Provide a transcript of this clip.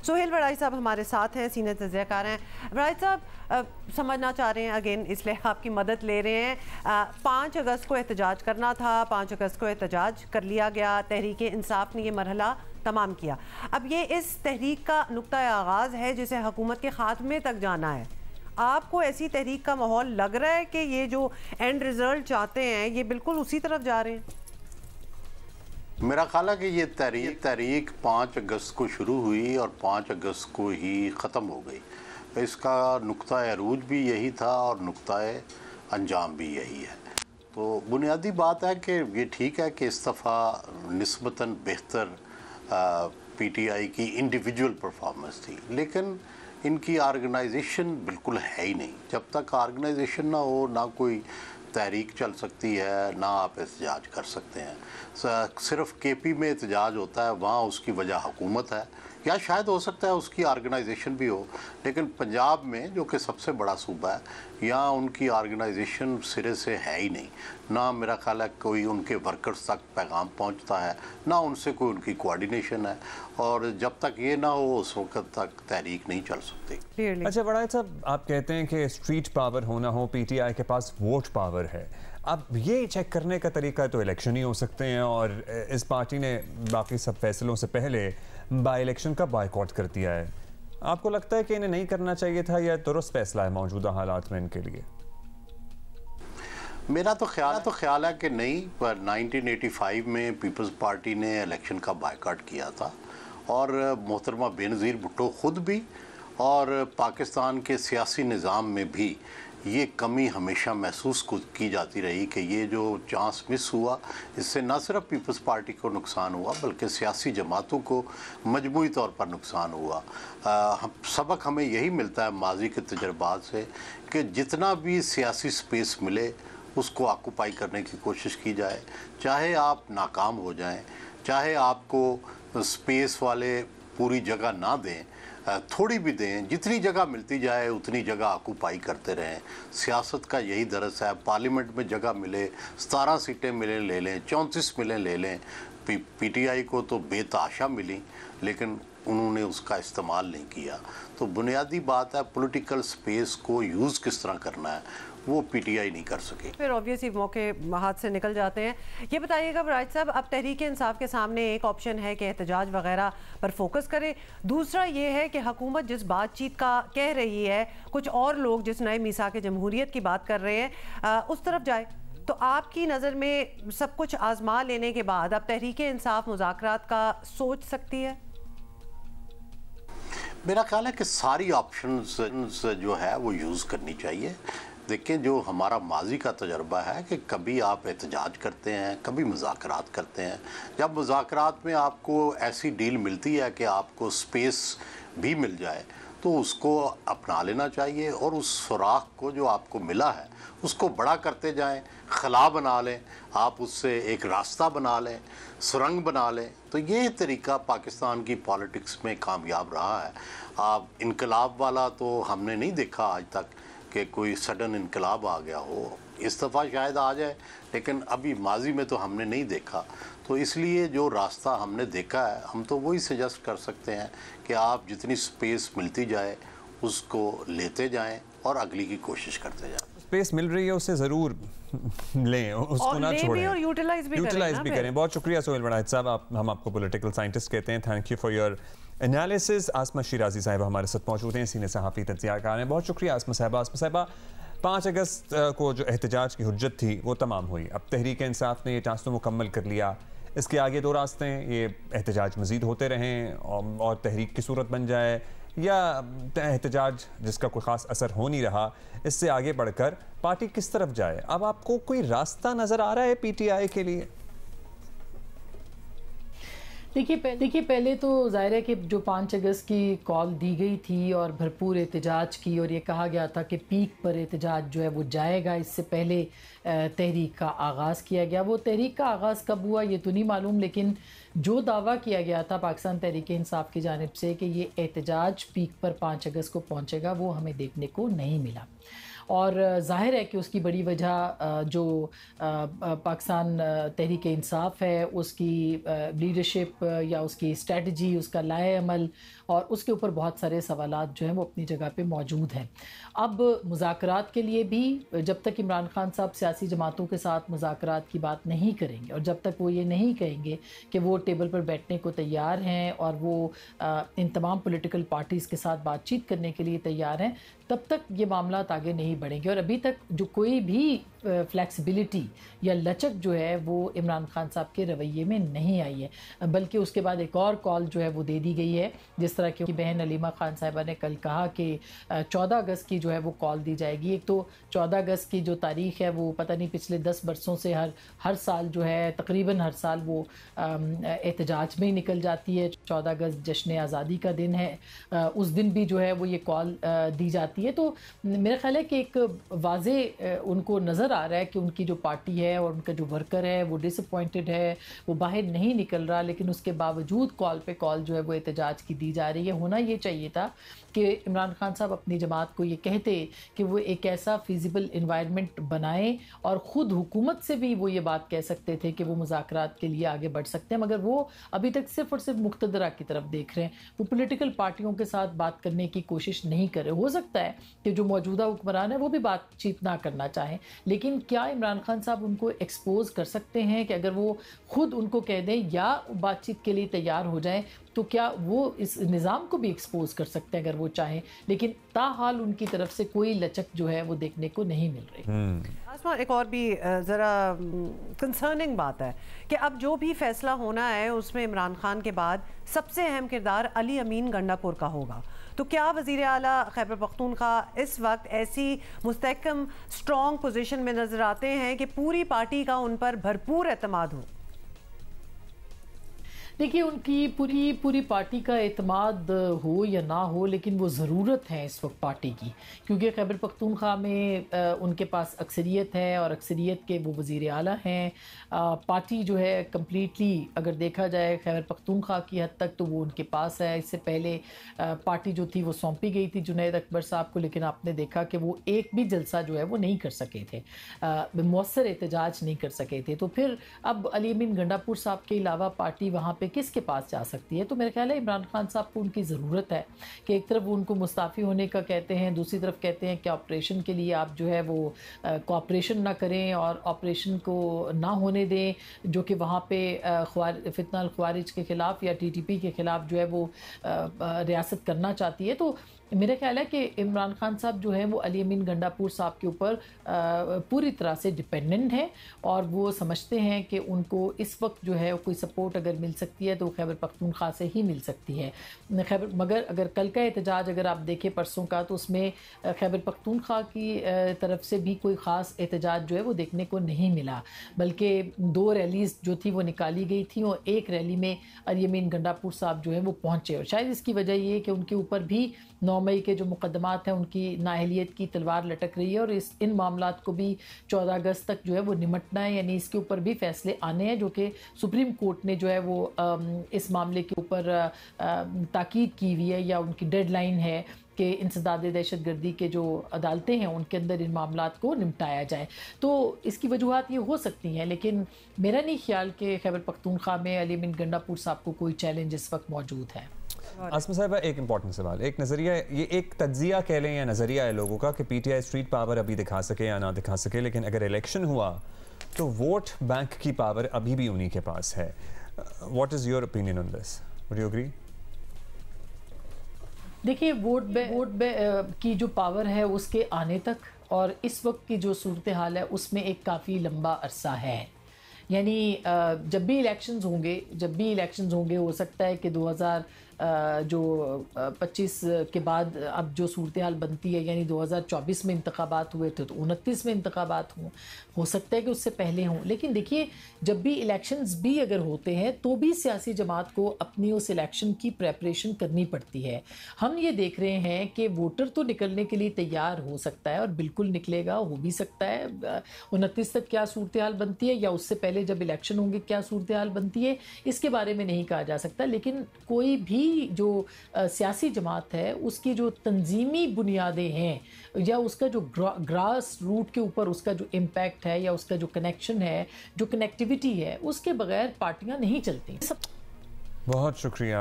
सोहेल वड़ाई साहब हमारे साथ हैं, सीनियर तजज़ियाकार हैं। वड़ाई साहब समझना चाह रहे हैं, अगेन इसलिए आपकी मदद ले रहे हैं। 5 अगस्त को एहतजाज करना था, 5 अगस्त को एहतजाज कर लिया गया, तहरीक इंसाफ ने ये मरहला तमाम किया। अब ये इस तहरीक का नुक्ता आगाज़ है जिसे हुकूमत के खात्मे तक जाना है। आपको ऐसी तहरीक का माहौल लग रहा है कि ये जो एंड रिजल्ट चाहते हैं ये बिल्कुल उसी तरफ जा रहे हैं? मेरा ख्याल है कि ये तहरीक 5 अगस्त को शुरू हुई और 5 अगस्त को ही ख़त्म हो गई। इसका नुक्ता अरूज भी यही था और नुक्ता अंजाम भी यही है। तो बुनियादी बात है कि ये ठीक है कि इस दफ़ा निस्बतन बेहतर PTI की इंडिविजुअल परफॉर्मेंस थी, लेकिन इनकी ऑर्गेनाइजेशन बिल्कुल है ही नहीं। जब तक ऑर्गेनाइजेशन ना हो ना कोई तहरीक चल सकती है, ना आप एहतजाज कर सकते हैं। सिर्फ KP में एहतजाज होता है, वहाँ उसकी वजह हुकूमत है या शायद हो सकता है उसकी ऑर्गेनाइजेशन भी हो, लेकिन पंजाब में जो कि सबसे बड़ा सूबा है, यहाँ उनकी ऑर्गेनाइजेशन सिरे से है ही नहीं। ना मेरा ख्याल है कोई उनके वर्कर्स तक पैगाम पहुँचता है, ना उनसे कोई उनकी कोऑर्डिनेशन है, और जब तक ये ना हो उस वक्त तक तहरीक नहीं चल सकती। अच्छा वड़ाई साहब, आप कहते हैं कि स्ट्रीट पावर होना हो, PTI के पास वोट पावर है। अब ये चेक करने का तरीका तो इलेक्शन ही हो सकते हैं, और इस पार्टी ने बाकी सब फैसलों से पहले बाई इलेक्शन का बायकॉट कर दिया है। आपको लगता है कि इन्हें नहीं करना चाहिए था, या दुरुस्त फैसला है मौजूदा हालात में इनके लिए? मेरा तो ख्याल है कि नहीं, पर 1985 में पीपल्स पार्टी ने इलेक्शन का बायकॉट किया था, और मोहतरमा बेनज़ीर भुट्टो ख़ुद भी और पाकिस्तान के सियासी निज़ाम में भी ये कमी हमेशा महसूस की जाती रही कि ये जो चांस मिस हुआ, इससे न सिर्फ पीपल्स पार्टी को नुकसान हुआ बल्कि सियासी जमातों को मजमूई तौर पर नुकसान हुआ। सबक हमें यही मिलता है माजी के तजर्बात से कि जितना भी सियासी स्पेस मिले उसको ऑक्यूपाई करने की कोशिश की जाए, चाहे आप नाकाम हो जाएं, चाहे आपको स्पेस वाले पूरी जगह ना दें, थोड़ी भी दें, जितनी जगह मिलती जाए उतनी जगह ऑक्यूपाई करते रहें। सियासत का यही दरस है। पार्लियामेंट में जगह मिले, 17 सीटें मिले ले लें, 34 मिले ले लें। PTI को तो बेतहाशा मिली, लेकिन उन्होंने उसका इस्तेमाल नहीं किया। तो बुनियादी बात है, पॉलिटिकल स्पेस को यूज़ किस तरह करना है वो PTI नहीं कर सके। फिर ऑब्वियसली मौके हाथ से निकल जाते हैं। ये बताइएगा वड़ाई साहब, अब तहरीक इंसाफ के सामने एक ऑप्शन है कि एहतजाज वगैरह पर फोकस करे, दूसरा ये है कि हुकूमत जिस बातचीत का कह रही है, कुछ और लोग जिस नए मीसाक जमहूरियत की बात कर रहे हैं उस तरफ जाए। तो आपकी नज़र में सब कुछ आजमा लेने के बाद अब तहरीक इंसाफ मुज़ाकरात का सोच सकती है? मेरा ख्याल है कि सारी ऑप्शंस जो है वो यूज़ करनी चाहिए। देखिए, जो हमारा माजी का तजर्बा है कि कभी आप एहतजाज करते हैं, कभी मुज़ाकरात करते हैं। जब मुज़ाकरात में आपको ऐसी डील मिलती है कि आपको स्पेस भी मिल जाए तो उसको अपना लेना चाहिए, और उस सुराख को जो आपको मिला है उसको बड़ा करते जाएं, खला बना लें, आप उससे एक रास्ता बना लें, सुरंग बना लें। तो ये तरीका पाकिस्तान की पॉलिटिक्स में कामयाब रहा है। आप इनकलाब वाला तो हमने नहीं देखा आज तक कि कोई सडन इनकलाब आ गया हो। इस दफ़ा शायद आ जाए, लेकिन अभी माजी में तो हमने नहीं देखा। तो इसलिए जो रास्ता हमने देखा है, हम तो वही सजेस्ट कर सकते हैं कि आप जितनी स्पेस मिलती जाए उसको लेते जाएं और अगली की कोशिश करते जाएं। स्पेस मिल रही है उससे ज़रूर लें, उसको ना छोड़ें, और यूटिलाइज भी करें। बहुत शुक्रिया सोहेल वड़ाई साहब, हम आपको पॉलिटिकल साइंटिस्ट कहते हैं। Thank you for your analysis. Asma Shirazi साहब हमारे साथ मौजूद हैं, सीनियर सहाफ़ी तज्ज़ियाकार हैं। बहुत शुक्रिया आसमा साहबा। 5 अगस्त को जो एहतजाज की हुज्जत थी वो तमाम हुई। अब तहरीक इंसाफ ने ये टास्क तो मुकम्मल कर लिया। इसके आगे 2 रास्ते हैं, ये एहतजाज मज़ीद होते रहें और तहरीक की सूरत बन जाए, या एहतजाज जिसका कोई ख़ास असर हो नहीं रहा, इससे आगे बढ़कर पार्टी किस तरफ जाए। अब आपको कोई रास्ता नज़र आ रहा है PTI के लिए? देखिए पहले तो ज़ाहिर है कि जो 5 अगस्त की कॉल दी गई थी और भरपूर एहतजाज की, और ये कहा गया था कि पीक पर एहतजाज जो है वो जाएगा, इससे पहले तहरीक का आगाज़ किया गया। वो तहरीक का आगाज़ कब हुआ ये तो नहीं मालूम, लेकिन जो दावा किया गया था पाकिस्तान तहरीक इंसाफ की जानिब से कि ये एहतजाज पीक पर 5 अगस्त को पहुँचेगा, वो हमें देखने को नहीं मिला। और ज़ाहिर है कि उसकी बड़ी वजह जो पाकिस्तान तहरीक इंसाफ है उसकी लीडरशिप या उसकी स्ट्रेटजी, उसका लाए अमल और उसके ऊपर बहुत सारे सवालात जो हैं वो अपनी जगह पे मौजूद हैं। अब मुज़ाकरात के लिए भी जब तक इमरान खान साहब सियासी जमातों के साथ मुज़ाकरात की बात नहीं करेंगे और जब तक वो ये नहीं कहेंगे कि वो टेबल पर बैठने को तैयार हैं और वो इन तमाम पॉलिटिकल पार्टीज़ के साथ बातचीत करने के लिए तैयार हैं, तब तक ये मामलात आगे नहीं बढ़ेंगे। और अभी तक जो कोई भी फ्लेक्सिबिलिटी या लचक जो है वो इमरान खान साहब के रवैये में नहीं आई है, बल्कि उसके बाद एक और कॉल जो है वो दे दी गई है। जिस तरह की बहन अलीमा खान साहिबा ने कल कहा कि 14 अगस्त की जो है वो कॉल दी जाएगी। एक तो 14 अगस्त की जो तारीख़ है वो पता नहीं पिछले 10 बरसों से हर साल जो है तकरीबन हर साल वो एहतजाज में ही निकल जाती है। 14 अगस्त जश्न आज़ादी का दिन है, उस दिन भी जो है वो ये कॉल दी जाती है। तो मेरा ख्याल है कि एक वाज़े उनको नज़र आ रहा है कि उनकी जो पार्टी है और उनका जो वर्कर है वो डिसअपॉइंटेड है, वो बाहर नहीं निकल रहा, लेकिन उसके बावजूद कॉल पे कॉल जो है वो एहतजाज की दी जा रही है। होना ये चाहिए था कि इमरान खान साहब अपनी जमात को ये कहते कि वो एक ऐसा फिजिबल इन्वायरमेंट बनाएं और ख़ुद हुकूमत से भी वो ये बात कह सकते थे कि वो मुज़ाकरात के लिए आगे बढ़ सकते हैं, मगर वो अभी तक सिर्फ़ और सिर्फ मुक़्तदरा की तरफ देख रहे हैं। वो पॉलिटिकल पार्टियों के साथ बात करने की कोशिश नहीं कर रहे। हो सकता है कि जो मौजूदा हुक्मरान है वो भी बातचीत ना करना चाहें, लेकिन क्या इमरान खान साहब उनको एक्सपोज कर सकते हैं कि अगर वो ख़ुद उनको कह दें या बातचीत के लिए तैयार हो जाएं, तो क्या वो इस निज़ाम को भी एक्सपोज कर सकते हैं अगर वो चाहें, लेकिन ताहाल उनकी तरफ से कोई लचक जो है वो देखने को नहीं मिल रही। आसमा, एक और भी ज़रा कंसर्निंग बात है कि अब जो भी फैसला होना है उसमें इमरान खान के बाद सबसे अहम किरदार अली अमीन गंडापुर का होगा। तो क्या वज़ीर आला खैबर पख्तूनख्वा इस वक्त ऐसी मुस्तहकम स्ट्रॉन्ग पोजीशन में नज़र आते हैं कि पूरी पार्टी का उन पर भरपूर एतमाद हो? देखिए, उनकी पूरी पार्टी का एतमाद हो या ना हो, लेकिन वो ज़रूरत है इस वक्त पार्टी की, क्योंकि खैबर पख्तूनख्वा में उनके पास अक्सरियत है और अक्सरियत के वो वज़ीर आला हैं। पार्टी जो है कम्प्लीटली अगर देखा जाए खैबर पख्तूनख्वा की हद तक तो वो उनके पास है। इससे पहले पार्टी जो थी वो सौंपी गई थी जुनैद अकबर साहब को, लेकिन आपने देखा कि वो एक भी जलसा जो है वो नहीं कर सके थे, मौसर एहतजाज नहीं कर सके थे। तो फिर अब अली अमीन गंडापुर साहब के अलावा पार्टी वहाँ पे किसके पास जा सकती है? तो मेरा ख्याल है इमरान खान साहब को उनकी ज़रूरत है कि एक तरफ वो उनको मुस्ताफ़ी होने का कहते हैं, दूसरी तरफ कहते हैं कि ऑपरेशन के लिए आप जो है वो कोऑपरेशन ना करें और ऑपरेशन को ना होने दें, जो कि वहाँ पे फितना अल ख्वारिज के ख़िलाफ़ या TTP के ख़िलाफ़ जो है वो रियासत करना चाहती है। तो मेरा ख्याल है कि इमरान खान साहब जो है वो अली अमीन गंडापुर साहब के ऊपर पूरी तरह से डिपेंडेंट हैं और वो समझते हैं कि उनको इस वक्त जो है कोई सपोर्ट अगर मिल सकती है तो खैबर पख्तूनख्वा से ही मिल सकती है। मगर अगर कल का एहतजाज अगर आप देखें परसों का, तो उसमें खैबर पख्तूनख्वा की तरफ से भी कोई ख़ास एहतजाज जो है वो देखने को नहीं मिला, बल्कि 2 रैलीज़ जो थी वो निकाली गई थी और एक रैली में अली अमीन गंडापुर साहब जो है वो पहुँचे। और शायद इसकी वजह ये कि उनके ऊपर भी 9 मई के जो मुकदमात हैं उनकी नाअहलियत की तलवार लटक रही है और इन मामलात को भी 14 अगस्त तक जो है वो निमटना है, यानी इसके ऊपर भी फैसले आने हैं, जो कि सुप्रीम कोर्ट ने जो है वो इस मामले के ऊपर ताकीद की हुई है या उनकी डेडलाइन है कि इंसदाद दहशतगर्दी के जो अदालतें हैं उनके अंदर इन मामलात को निपटाया जाए। तो इसकी वजूहत ये हो सकती हैं, लेकिन मेरा नहीं ख्याल कि खैबर पख्तूनख्वा में अली अमीन गंडापुर साहब को कोई चैलेंज इस वक्त मौजूद है। आसमा साहिबा, एक इंपॉर्टेंट सवाल, एक नज़रिया, ये एक तज्जिया कह लें या नज़रिया है लोगों का कि PTI स्ट्रीट पावर अभी दिखा सके या ना दिखा सके, लेकिन अगर इलेक्शन हुआ तो वोट बैंक की पावर अभी भी उन्हीं के पास है। What is your opinion on this? Would you agree? देखिए, वोट की जो पावर है उसके आने तक और इस वक्त की जो सूरत हाल है उसमें एक काफ़ी लंबा अरसा है। यानी जब भी इलेक्शंस होंगे हो सकता है कि 2025 के बाद अब जो सूरत हाल बनती है, यानी 2024 में इंतखाबात हुए थे तो 29 में इंतखाबात हों, हो सकता है कि उससे पहले हों। लेकिन देखिए, जब भी इलेक्शंस भी अगर होते हैं तो भी सियासी जमात को अपनी उस इलेक्शन की प्रेपरेशन करनी पड़ती है। हम ये देख रहे हैं कि वोटर तो निकलने के लिए तैयार हो सकता है और बिल्कुल निकलेगा, हो भी सकता है। 29 तक क्या सूरत हाल बनती है या उससे पहले जब इलेक्शन होंगे क्या सूरत हाल बनती है, इसके बारे में नहीं कहा जा सकता। लेकिन कोई भी जो सियासी जमात है उसकी जो तंजीमी बुनियादें हैं या उसका जो ग्रास रूट के ऊपर उसका जो इम्पैक्ट है या उसका जो कनेक्शन है, जो कनेक्टिविटी है, उसके बगैर पार्टियां नहीं चलती। बहुत शुक्रिया